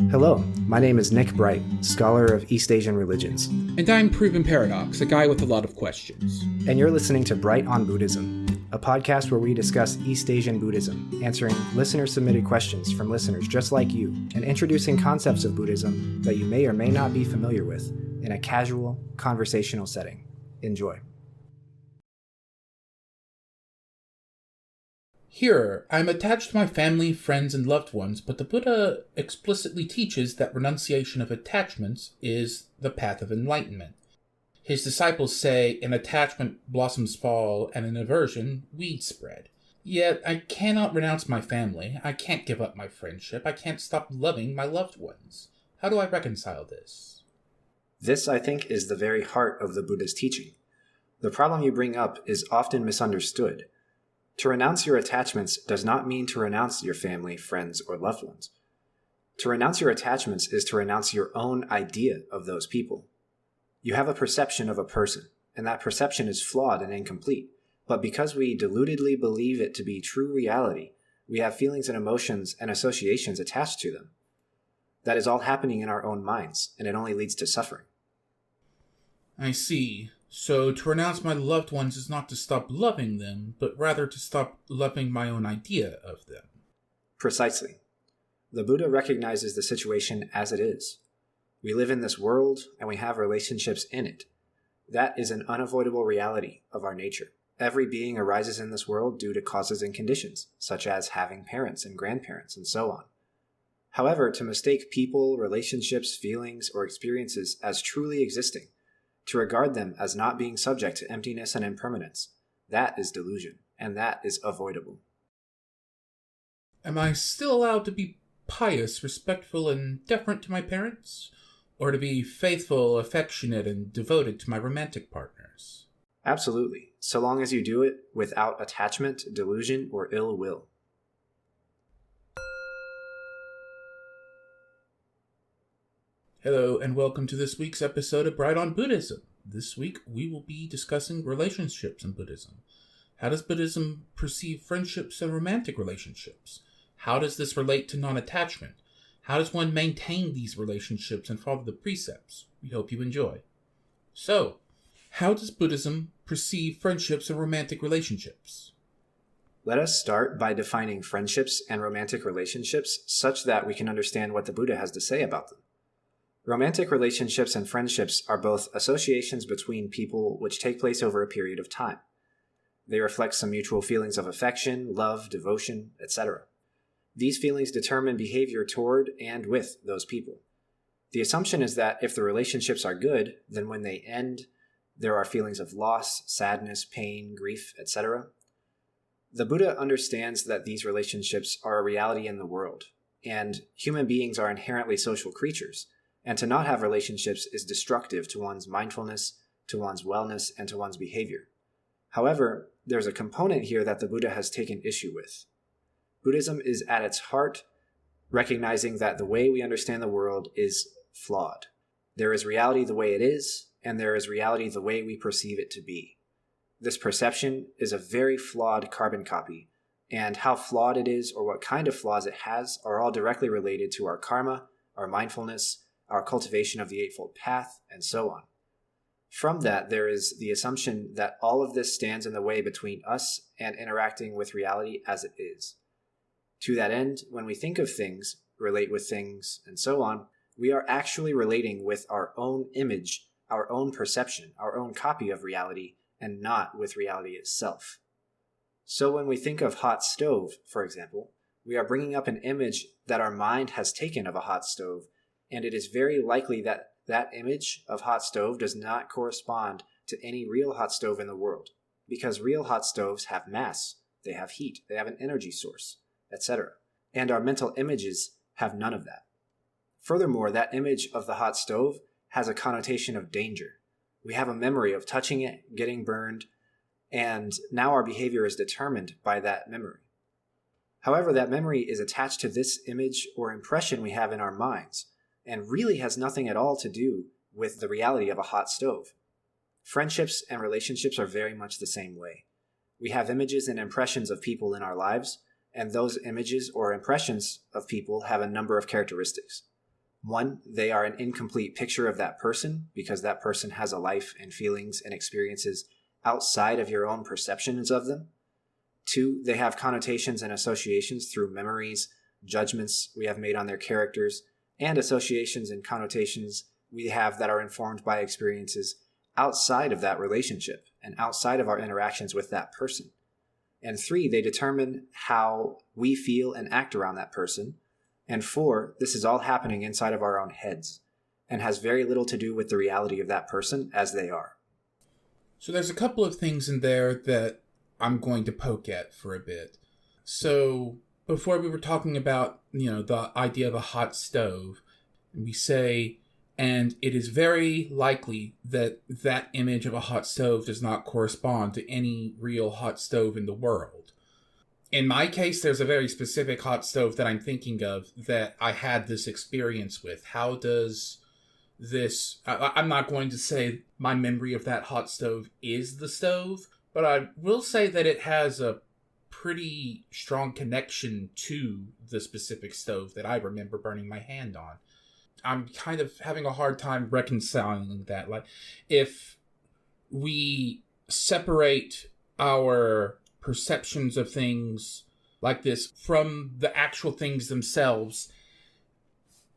Hello, my name is Nick Bright, scholar of East Asian religions. And I'm Proven Paradox, a guy with a lot of questions. And you're listening to Bright on Buddhism, a podcast where we discuss East Asian Buddhism, answering listener-submitted questions from listeners just like you, and introducing concepts of Buddhism that you may or may not be familiar with in a casual, conversational setting. Enjoy. Here, I'm attached to my family, friends, and loved ones, but the Buddha explicitly teaches that renunciation of attachments is the path of enlightenment. His disciples say, in attachment blossoms fall, and in aversion weeds spread. Yet I cannot renounce my family, I can't give up my friendship, I can't stop loving my loved ones. How do I reconcile this? This, I think, is the very heart of the Buddha's teaching. The problem you bring up is often misunderstood. To renounce your attachments does not mean to renounce your family, friends, or loved ones. To renounce your attachments is to renounce your own idea of those people. You have a perception of a person, and that perception is flawed and incomplete. But because we deludedly believe it to be true reality, we have feelings and emotions and associations attached to them. That is all happening in our own minds, and it only leads to suffering. I see. So to renounce my loved ones is not to stop loving them, but rather to stop loving my own idea of them. Precisely. The Buddha recognizes the situation as it is. We live in this world, and we have relationships in it. That is an unavoidable reality of our nature. Every being arises in this world due to causes and conditions, such as having parents and grandparents, and so on. However, to mistake people, relationships, feelings, or experiences as truly existing, to regard them as not being subject to emptiness and impermanence, that is delusion, and that is avoidable. Am I still allowed to be pious, respectful, and deferent to my parents? Or to be faithful, affectionate, and devoted to my romantic partners? Absolutely, so long as you do it without attachment, delusion, or ill will. Hello, and welcome to this week's episode of Bright on Buddhism. This week, we will be discussing relationships in Buddhism. How does Buddhism perceive friendships and romantic relationships? How does this relate to non-attachment? How does one maintain these relationships and follow the precepts? We hope you enjoy. So, how does Buddhism perceive friendships and romantic relationships? Let us start by defining friendships and romantic relationships such that we can understand what the Buddha has to say about them. Romantic relationships and friendships are both associations between people which take place over a period of time. They reflect some mutual feelings of affection, love, devotion, etc. These feelings determine behavior toward and with those people. The assumption is that if the relationships are good, then when they end, there are feelings of loss, sadness, pain, grief, etc. The Buddha understands that these relationships are a reality in the world, and human beings are inherently social creatures. And to not have relationships is destructive to one's mindfulness, to one's wellness, and to one's behavior. However, there's a component here that the Buddha has taken issue with. Buddhism is at its heart recognizing that the way we understand the world is flawed. There is reality the way it is, and there is reality the way we perceive it to be. This perception is a very flawed carbon copy, and how flawed it is or what kind of flaws it has are all directly related to our karma, our mindfulness, our cultivation of the Eightfold Path, and so on. From that, there is the assumption that all of this stands in the way between us and interacting with reality as it is. To that end, when we think of things, relate with things, and so on, we are actually relating with our own image, our own perception, our own copy of reality, and not with reality itself. So when we think of hot stove, for example, we are bringing up an image that our mind has taken of a hot stove, and it is very likely that that image of hot stove does not correspond to any real hot stove in the world, because real hot stoves have mass, they have heat, they have an energy source, etc. And our mental images have none of that. Furthermore, that image of the hot stove has a connotation of danger. We have a memory of touching it, getting burned, and now our behavior is determined by that memory. However, that memory is attached to this image or impression we have in our minds, and really has nothing at all to do with the reality of a hot stove. Friendships and relationships are very much the same way. We have images and impressions of people in our lives, and those images or impressions of people have a number of characteristics. One, they are an incomplete picture of that person because that person has a life and feelings and experiences outside of your own perceptions of them. Two, they have connotations and associations through memories, judgments we have made on their characters, and associations and connotations we have that are informed by experiences outside of that relationship and outside of our interactions with that person. And three, they determine how we feel and act around that person. And four, this is all happening inside of our own heads and has very little to do with the reality of that person as they are. So there's a couple of things in there that I'm going to poke at for a bit. So before we were talking about, the idea of a hot stove, we say, and it is very likely that that image of a hot stove does not correspond to any real hot stove in the world. In my case, there's a very specific hot stove that I'm thinking of that I had this experience with. How does this... I'm not going to say my memory of that hot stove is the stove, but I will say that it has a pretty strong connection to the specific stove that I remember burning my hand on. I'm kind of having a hard time reconciling that. Like, if we separate our perceptions of things like this from the actual things themselves,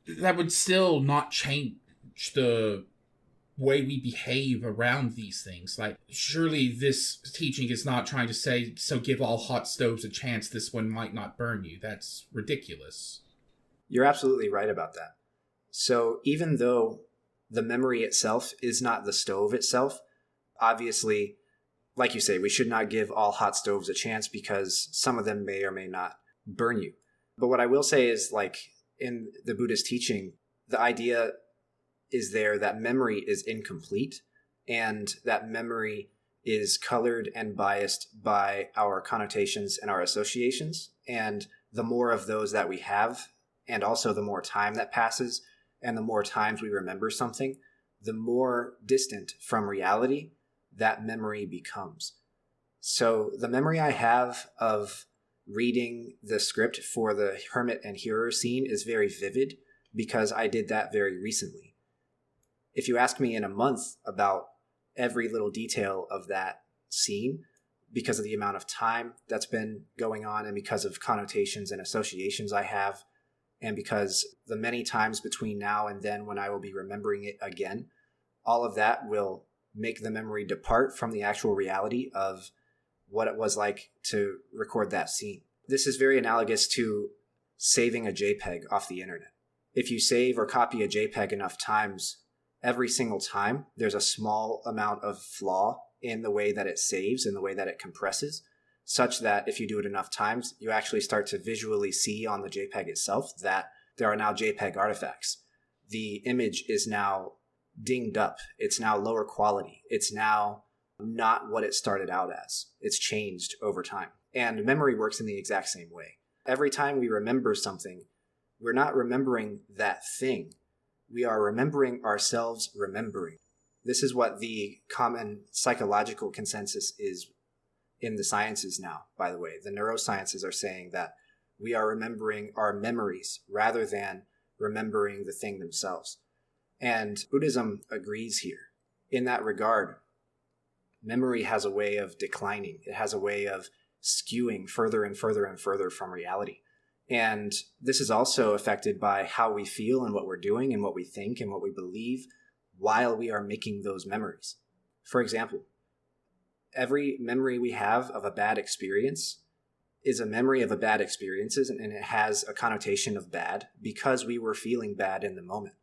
that would still not change the way we behave around these things. Like, surely this teaching is not trying to say, so give all hot stoves a chance, this one might not burn you. That's ridiculous. You're absolutely right about that. So even though the memory itself is not the stove itself, obviously, like you say, we should not give all hot stoves a chance because some of them may or may not burn you. But what I will say is, like, in the Buddhist teaching, the idea is there that memory is incomplete and that memory is colored and biased by our connotations and our associations. And the more of those that we have, and also the more time that passes, and the more times we remember something, the more distant from reality that memory becomes. So the memory I have of reading the script for the hermit and hearer scene is very vivid because I did that very recently. If you ask me in a month about every little detail of that scene, because of the amount of time that's been going on and because of connotations and associations I have, and because the many times between now and then when I will be remembering it again, all of that will make the memory depart from the actual reality of what it was like to record that scene. This is very analogous to saving a JPEG off the internet. If you save or copy a JPEG enough times, every single time there's a small amount of flaw in the way that it saves and the way that it compresses, such that if you do it enough times, you actually start to visually see on the JPEG itself that there are now JPEG artifacts. The image is now dinged up. It's now lower quality. It's now not what it started out as. It's changed over time. And memory works in the exact same way. Every time we remember something, we're not remembering that thing. We are remembering ourselves remembering. This is what the common psychological consensus is in the sciences now, by the way. The neurosciences are saying that we are remembering our memories rather than remembering the thing themselves. And Buddhism agrees here. In that regard, memory has a way of declining. It has a way of skewing further and further and further from reality. And this is also affected by how we feel and what we're doing and what we think and what we believe while we are making those memories. For example, every memory we have of a bad experience is a memory of a bad experiences, and it has a connotation of bad because we were feeling bad in the moment.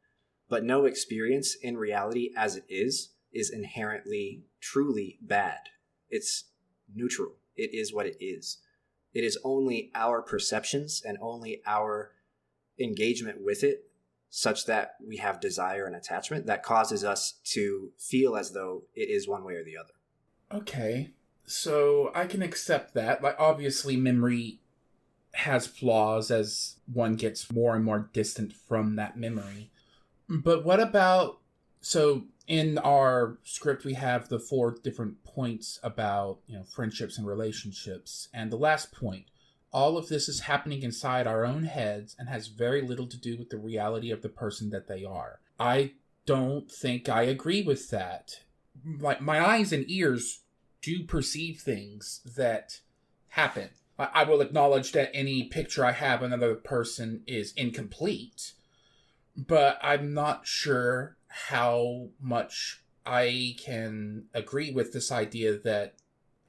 But no experience in reality as it is inherently truly bad. It's neutral. It is what it is. It is only our perceptions and only our engagement with it, such that we have desire and attachment, that causes us to feel as though it is one way or the other. Okay, so I can accept that. Like, obviously, memory has flaws as one gets more and more distant from that memory. But what about... So, in our script, we have the 4 different points about, friendships and relationships. And the last point, all of this is happening inside our own heads and has very little to do with the reality of the person that they are. I don't think I agree with that. My eyes and ears do perceive things that happen. I will acknowledge that any picture I have of another person is incomplete, but I'm not sure how much I can agree with this idea that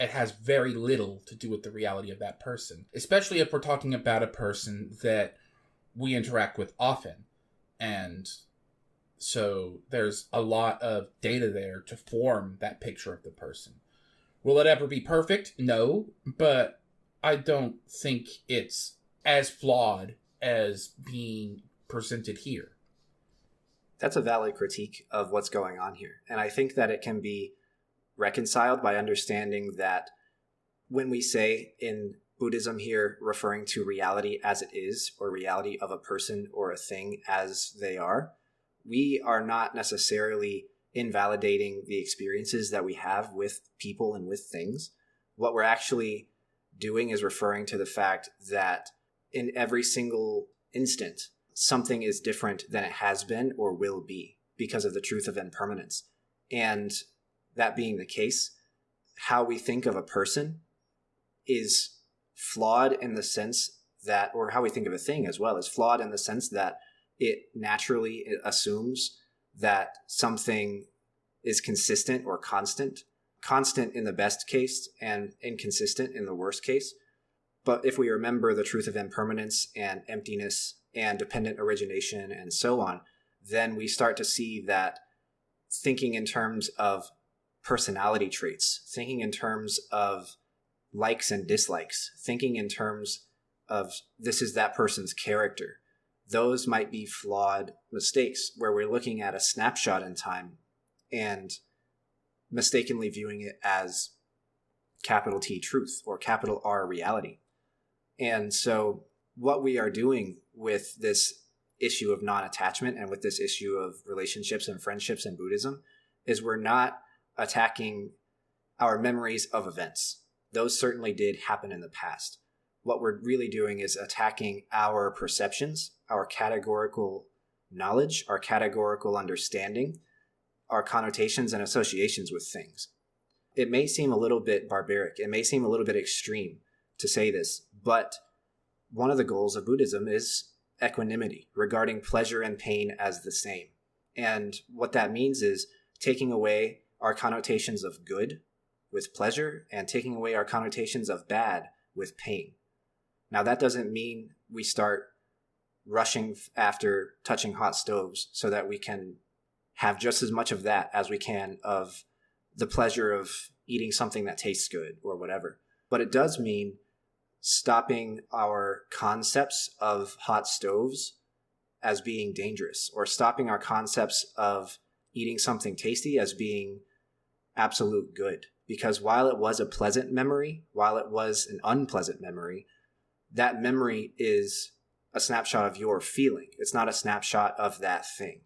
it has very little to do with the reality of that person, especially if we're talking about a person that we interact with often. And so there's a lot of data there to form that picture of the person. Will it ever be perfect? No, but I don't think it's as flawed as being presented here. That's a valid critique of what's going on here. And I think that it can be reconciled by understanding that when we say in Buddhism here, referring to reality as it is, or reality of a person or a thing as they are, we are not necessarily invalidating the experiences that we have with people and with things. What we're actually doing is referring to the fact that in every single instant, something is different than it has been or will be because of the truth of impermanence. And that being the case, how we think of a person is flawed in the sense that, or how we think of a thing as well, is flawed in the sense that it naturally assumes that something is consistent or constant in the best case and inconsistent in the worst case. But if we remember the truth of impermanence and emptiness and dependent origination and so on, then we start to see that thinking in terms of personality traits, thinking in terms of likes and dislikes, thinking in terms of this is that person's character, those might be flawed mistakes where we're looking at a snapshot in time and mistakenly viewing it as capital T truth or capital R reality. And so what we are doing with this issue of non-attachment and with this issue of relationships and friendships in Buddhism is we're not attacking our memories of events. Those certainly did happen in the past. What we're really doing is attacking our perceptions, our categorical knowledge, our categorical understanding, our connotations and associations with things. It may seem a little bit barbaric. It may seem a little bit extreme to say this, but one of the goals of Buddhism is equanimity, regarding pleasure and pain as the same. And what that means is taking away our connotations of good with pleasure and taking away our connotations of bad with pain. Now, that doesn't mean we start rushing after touching hot stoves so that we can have just as much of that as we can of the pleasure of eating something that tastes good or whatever. But it does mean stopping our concepts of hot stoves as being dangerous, or stopping our concepts of eating something tasty as being absolute good. Because while it was a pleasant memory, while it was an unpleasant memory, that memory is a snapshot of your feeling. It's not a snapshot of that thing.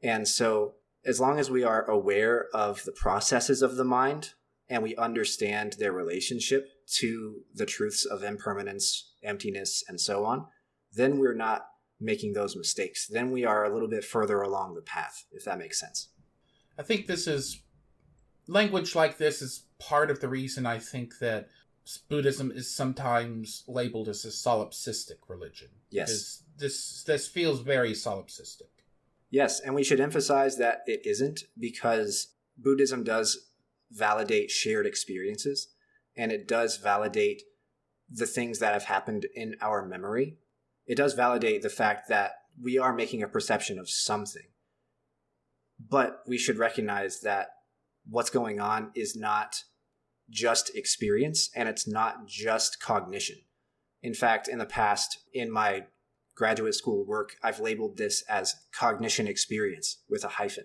And so as long as we are aware of the processes of the mind and we understand their relationship to the truths of impermanence, emptiness, and so on, then we're not making those mistakes. Then we are a little bit further along the path, if that makes sense. I think language like this is part of the reason I think that Buddhism is sometimes labeled as a solipsistic religion. Yes. This feels very solipsistic. Yes, and we should emphasize that it isn't, because Buddhism does validate shared experiences, and it does validate the things that have happened in our memory. It does validate the fact that we are making a perception of something. But we should recognize that what's going on is not just experience, and it's not just cognition. In fact, in the past, in my graduate school work, I've labeled this as cognition experience with a hyphen,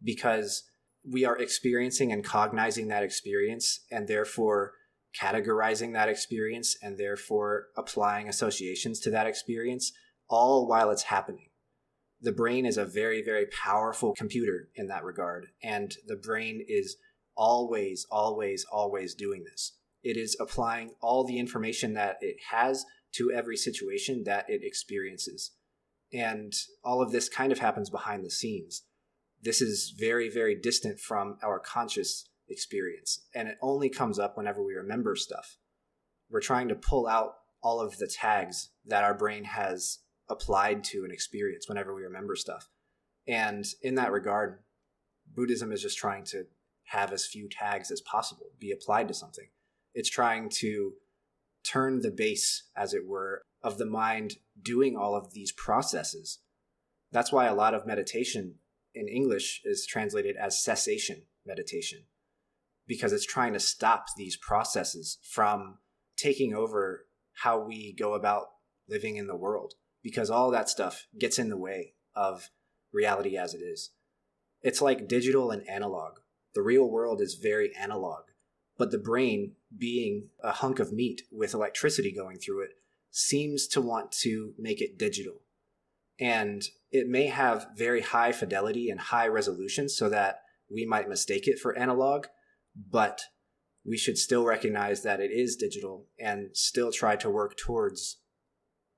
because we are experiencing and cognizing that experience, and therefore categorizing that experience, and therefore applying associations to that experience, all while it's happening. The brain is a very, very powerful computer in that regard, and the brain is always, always, always doing this. It is applying all the information that it has to every situation that it experiences. And all of this kind of happens behind the scenes. This is very, very distant from our conscious experience, and it only comes up whenever we remember stuff. We're trying to pull out all of the tags that our brain has applied to an experience whenever we remember stuff. And in that regard, Buddhism is just trying to have as few tags as possible be applied to something. It's trying to turn the base, as it were, of the mind doing all of these processes. That's why a lot of meditation in English is translated as cessation meditation, because it's trying to stop these processes from taking over how we go about living in the world, because all that stuff gets in the way of reality as it is. It's like digital and analog. The real world is very analog, but the brain, being a hunk of meat with electricity going through it, seems to want to make it digital. And it may have very high fidelity and high resolution so that we might mistake it for analog, but we should still recognize that it is digital and still try to work towards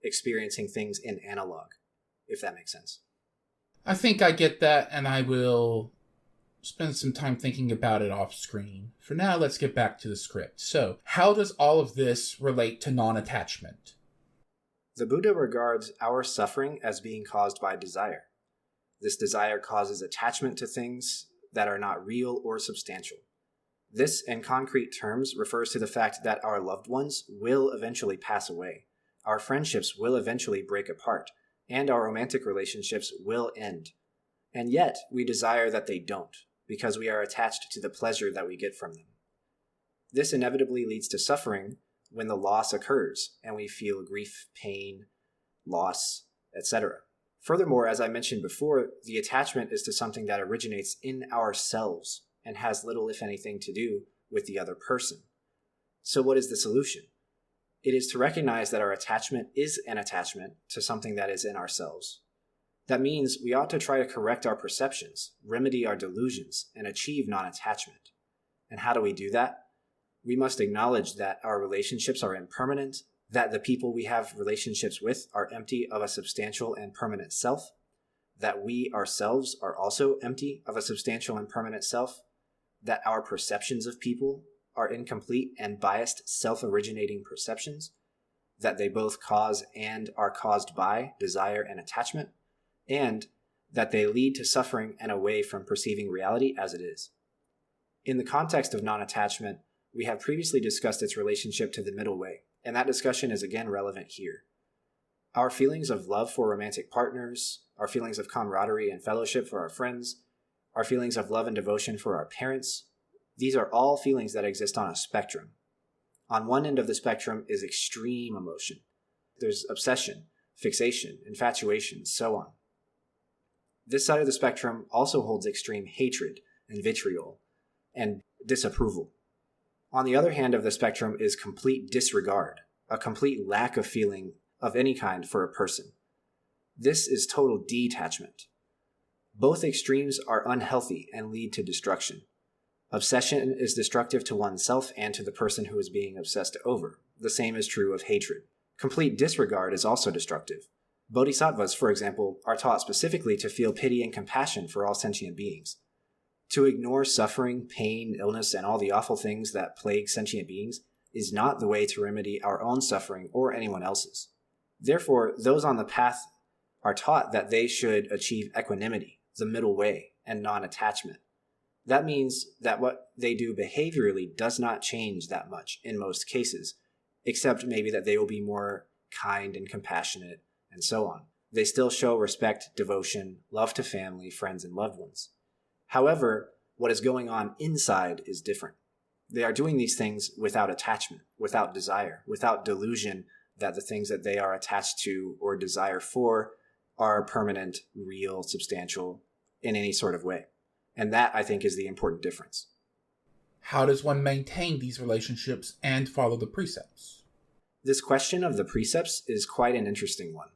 experiencing things in analog, if that makes sense. I think I get that, and I will spend some time thinking about it off screen. For now, let's get back to the script. So, how does all of this relate to non-attachment? The Buddha regards our suffering as being caused by desire. This desire causes attachment to things that are not real or substantial. This, in concrete terms, refers to the fact that our loved ones will eventually pass away, our friendships will eventually break apart, and our romantic relationships will end. And yet, we desire that they don't, because we are attached to the pleasure that we get from them. This inevitably leads to suffering when the loss occurs, and we feel grief, pain, loss, etc. Furthermore, as I mentioned before, the attachment is to something that originates in ourselves and has little, if anything, to do with the other person. So what is the solution? It is to recognize that our attachment is an attachment to something that is in ourselves. That means we ought to try to correct our perceptions, remedy our delusions, and achieve non-attachment. And how do we do that? We must acknowledge that our relationships are impermanent, that the people we have relationships with are empty of a substantial and permanent self, that we ourselves are also empty of a substantial and permanent self, that our perceptions of people are incomplete and biased self-originating perceptions, that they both cause and are caused by desire and attachment, and that they lead to suffering and away from perceiving reality as it is. In the context of non-attachment, we have previously discussed its relationship to the middle way, and that discussion is again relevant here. Our feelings of love for romantic partners, our feelings of camaraderie and fellowship for our friends, our feelings of love and devotion for our parents, these are all feelings that exist on a spectrum. On one end of the spectrum is extreme emotion. There's obsession, fixation, infatuation, so on. This side of the spectrum also holds extreme hatred and vitriol and disapproval. On the other hand of the spectrum is complete disregard, a complete lack of feeling of any kind for a person. This is total detachment. Both extremes are unhealthy and lead to destruction. Obsession is destructive to oneself and to the person who is being obsessed over. The same is true of hatred. Complete disregard is also destructive. Bodhisattvas, for example, are taught specifically to feel pity and compassion for all sentient beings. To ignore suffering, pain, illness, and all the awful things that plague sentient beings is not the way to remedy our own suffering or anyone else's. Therefore, those on the path are taught that they should achieve equanimity, the middle way, and non-attachment. That means that what they do behaviorally does not change that much in most cases, except maybe that they will be more kind and compassionate, and so on. They still show respect, devotion, love to family, friends, and loved ones. However, what is going on inside is different. They are doing these things without attachment, without desire, without delusion that the things that they are attached to or desire for are permanent, real, substantial, in any sort of way. And that, I think, is the important difference. How does one maintain these relationships and follow the precepts? This question of the precepts is quite an interesting one.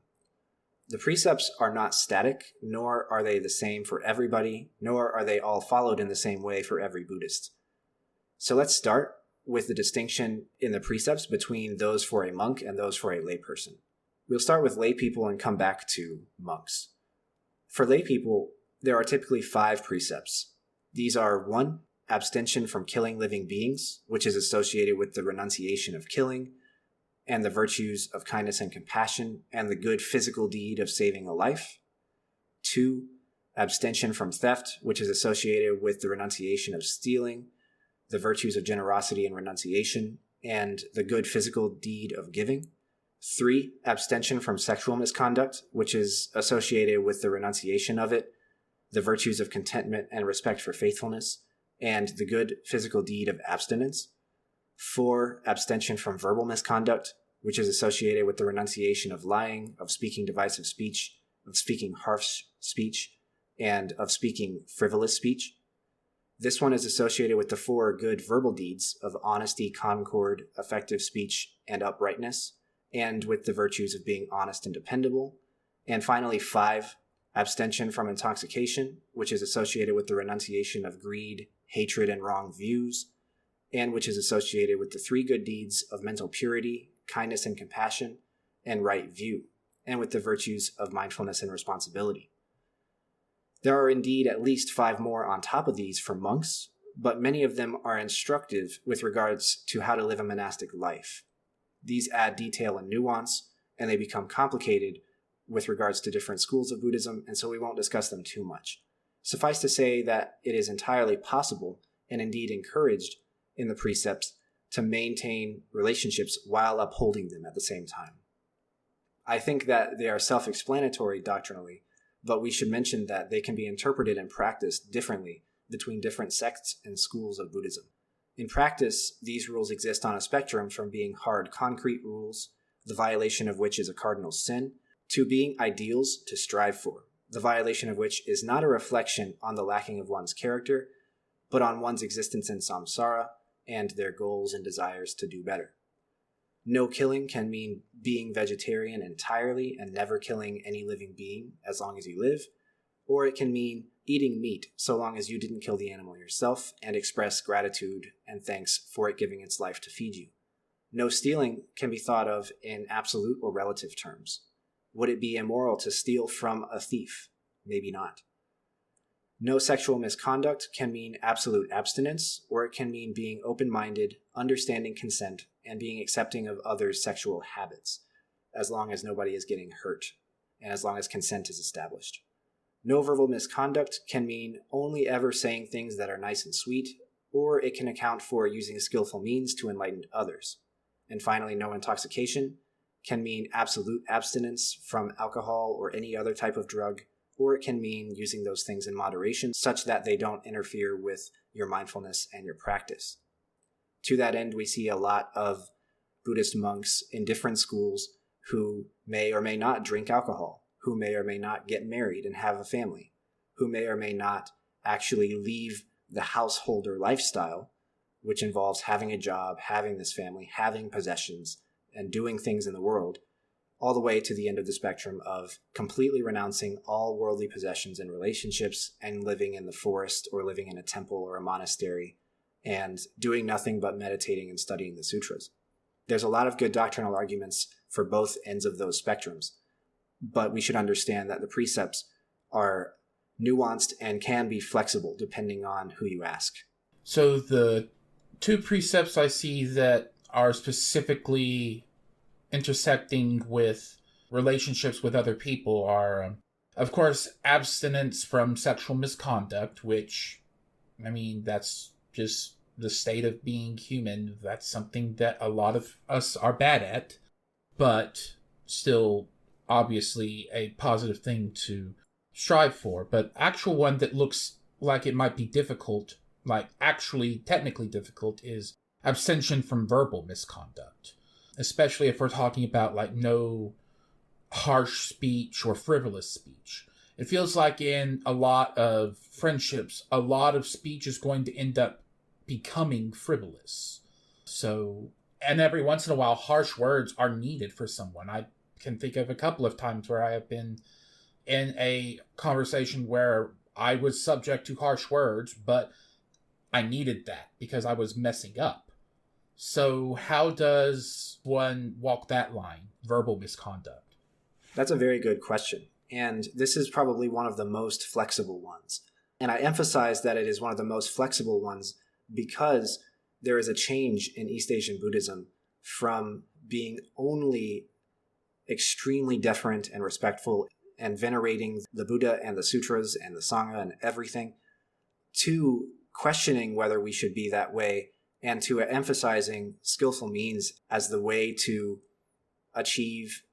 The precepts are not static, nor are they the same for everybody, nor are they all followed in the same way for every Buddhist. So let's start with the distinction in the precepts between those for a monk and those for a layperson. We'll start with lay people and come back to monks. For lay people, there are typically 5 precepts. These are 1, abstention from killing living beings, which is associated with the renunciation of killing, and the virtues of kindness and compassion, and the good physical deed of saving a life. 2, abstention from theft, which is associated with the renunciation of stealing, the virtues of generosity and renunciation, and the good physical deed of giving. 3, abstention from sexual misconduct, which is associated with the renunciation of it, the virtues of contentment and respect for faithfulness, and the good physical deed of abstinence. 4, abstention from verbal misconduct, which is associated with the renunciation of lying, of speaking divisive speech, of speaking harsh speech, and of speaking frivolous speech. This one is associated with the 4 good verbal deeds of honesty, concord, effective speech, and uprightness, and with the virtues of being honest and dependable. And finally, 5, abstention from intoxication, which is associated with the renunciation of greed, hatred, and wrong views, and which is associated with the 3 good deeds of mental purity, kindness and compassion, and right view, and with the virtues of mindfulness and responsibility. There are indeed at least 5 more on top of these for monks, but many of them are instructive with regards to how to live a monastic life. These add detail and nuance, and they become complicated with regards to different schools of Buddhism, and so we won't discuss them too much. Suffice to say that it is entirely possible, and indeed encouraged in the precepts, to maintain relationships while upholding them at the same time. I think that they are self-explanatory doctrinally, but we should mention that they can be interpreted and practiced differently between different sects and schools of Buddhism. In practice, these rules exist on a spectrum from being hard, concrete rules, the violation of which is a cardinal sin, to being ideals to strive for, the violation of which is not a reflection on the lacking of one's character, but on one's existence in samsara and their goals and desires to do better. No killing can mean being vegetarian entirely and never killing any living being as long as you live, or it can mean eating meat so long as you didn't kill the animal yourself and express gratitude and thanks for it giving its life to feed you. No stealing can be thought of in absolute or relative terms. Would it be immoral to steal from a thief? Maybe not. No sexual misconduct can mean absolute abstinence, or it can mean being open-minded, understanding consent, and being accepting of others' sexual habits, as long as nobody is getting hurt, and as long as consent is established. No verbal misconduct can mean only ever saying things that are nice and sweet, or it can account for using skillful means to enlighten others. And finally, no intoxication can mean absolute abstinence from alcohol or any other type of drug, or it can mean using those things in moderation such that they don't interfere with your mindfulness and your practice. To that end, we see a lot of Buddhist monks in different schools who may or may not drink alcohol, who may or may not get married and have a family, who may or may not actually leave the householder lifestyle, which involves having a job, having this family, having possessions, and doing things in the world, all the way to the end of the spectrum of completely renouncing all worldly possessions and relationships and living in the forest or living in a temple or a monastery and doing nothing but meditating and studying the sutras. There's a lot of good doctrinal arguments for both ends of those spectrums, but we should understand that the precepts are nuanced and can be flexible depending on who you ask. So the 2 precepts I see that are specifically intersecting with relationships with other people are, of course, abstinence from sexual misconduct, which, I mean, that's just the state of being human. That's something that a lot of us are bad at, but still obviously a positive thing to strive for. But actual one that looks like it might be difficult, like actually technically difficult, is abstention from verbal misconduct. Especially if we're talking about like no harsh speech or frivolous speech. It feels like in a lot of friendships, a lot of speech is going to end up becoming frivolous. So, and every once in a while, harsh words are needed for someone. I can think of a couple of times where I have been in a conversation where I was subject to harsh words, but I needed that because I was messing up. So how does one walk that line? Verbal misconduct. That's a very good question. And this is probably one of the most flexible ones. And I emphasize that it is one of the most flexible ones because there is a change in East Asian Buddhism from being only extremely deferent and respectful and venerating the Buddha and the sutras and the Sangha and everything, to questioning whether we should be that way, and to emphasizing skillful means as the way to achieve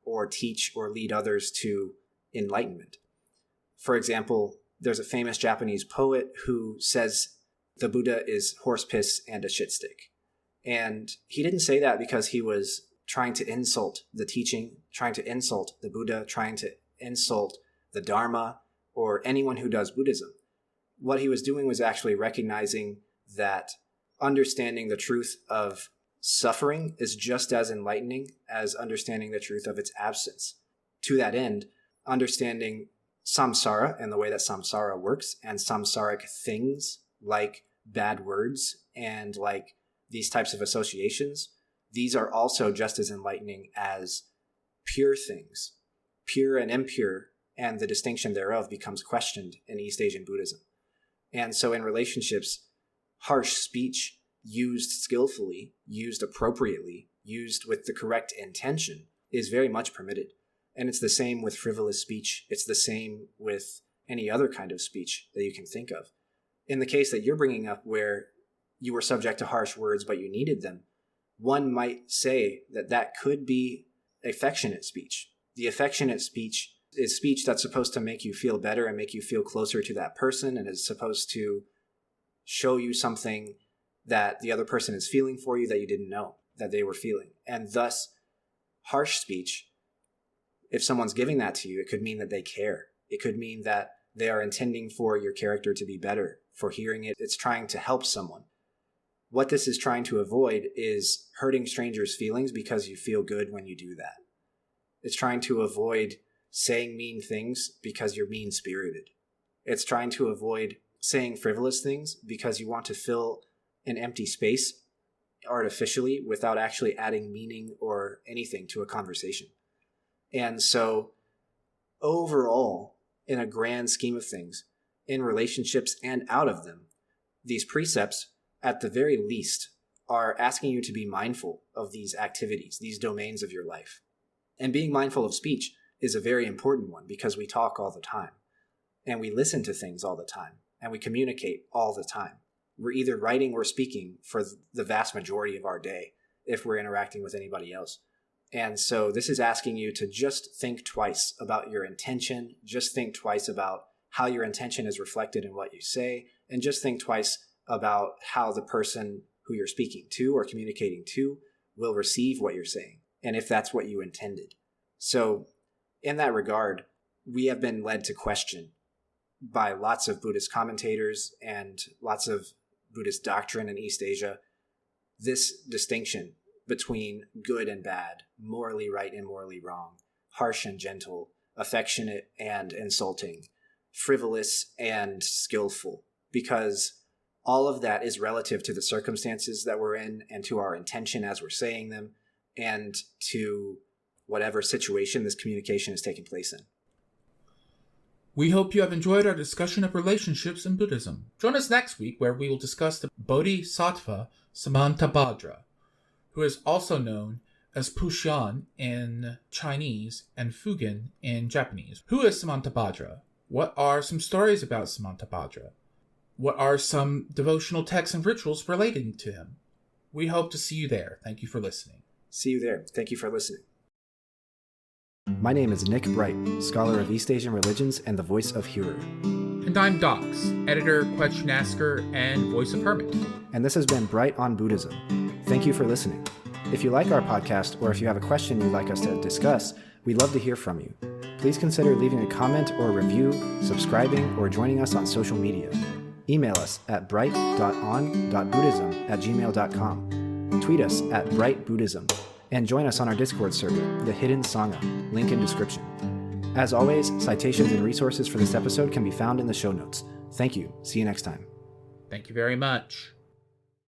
or teach or lead others to enlightenment. For example, there's a famous Japanese poet who says the Buddha is horse piss and a shit stick. And he didn't say that because he was trying to insult the teaching, trying to insult the Buddha, trying to insult the Dharma, or anyone who does Buddhism. What he was doing was actually recognizing that understanding the truth of suffering is just as enlightening as understanding the truth of its absence. To that end, understanding samsara and the way that samsara works, and samsaric things like bad words and like these types of associations, these are also just as enlightening as pure things. Pure and impure, and the distinction thereof becomes questioned in East Asian Buddhism. And so in relationships, harsh speech used skillfully, used appropriately, used with the correct intention is very much permitted. And it's the same with frivolous speech. It's the same with any other kind of speech that you can think of. In the case that you're bringing up where you were subject to harsh words but you needed them, one might say that that could be affectionate speech. The affectionate speech is speech that's supposed to make you feel better and make you feel closer to that person, and is supposed to show you something that the other person is feeling for you that you didn't know that they were feeling. And thus, harsh speech, if someone's giving that to you, it could mean that they care. It could mean that they are intending for your character to be better. For hearing it, it's trying to help someone. What this is trying to avoid is hurting strangers' feelings because you feel good when you do that. It's trying to avoid saying mean things because you're mean-spirited. It's trying to avoid saying frivolous things because you want to fill an empty space artificially without actually adding meaning or anything to a conversation. And so overall, in a grand scheme of things, in relationships and out of them, these precepts, at the very least, are asking you to be mindful of these activities, these domains of your life. And being mindful of speech is a very important one because we talk all the time, and we listen to things all the time, and we communicate all the time. We're either writing or speaking for the vast majority of our day if we're interacting with anybody else. And so this is asking you to just think twice about your intention, just think twice about how your intention is reflected in what you say, and just think twice about how the person who you're speaking to or communicating to will receive what you're saying, and if that's what you intended. So in that regard, we have been led to question by lots of Buddhist commentators and lots of Buddhist doctrine in East Asia this distinction between good and bad, morally right and morally wrong, harsh and gentle, affectionate and insulting, frivolous and skillful, because all of that is relative to the circumstances that we're in and to our intention as we're saying them and to whatever situation this communication is taking place in. We hope you have enjoyed our discussion of relationships in Buddhism. Join us next week where we will discuss the Bodhisattva Samantabhadra, who is also known as Puxian in Chinese and Fugen in Japanese. Who is Samantabhadra? What are some stories about Samantabhadra? What are some devotional texts and rituals relating to him? We hope to see you there. Thank you for listening. See you there. Thank you for listening. My name is Nick Bright, scholar of East Asian religions and the voice of Hearer. And I'm Docs, editor, question asker, and voice of Hermit. And this has been Bright on Buddhism. Thank you for listening. If you like our podcast, or if you have a question you'd like us to discuss, we'd love to hear from you. Please consider leaving a comment or review, subscribing, or joining us on social media. Email us at bright.on.buddhism@gmail.com. Tweet us at brightbuddhism. And join us on our Discord server, The Hidden Sangha, link in description. As always, citations and resources for this episode can be found in the show notes. Thank you. See you next time. Thank you very much.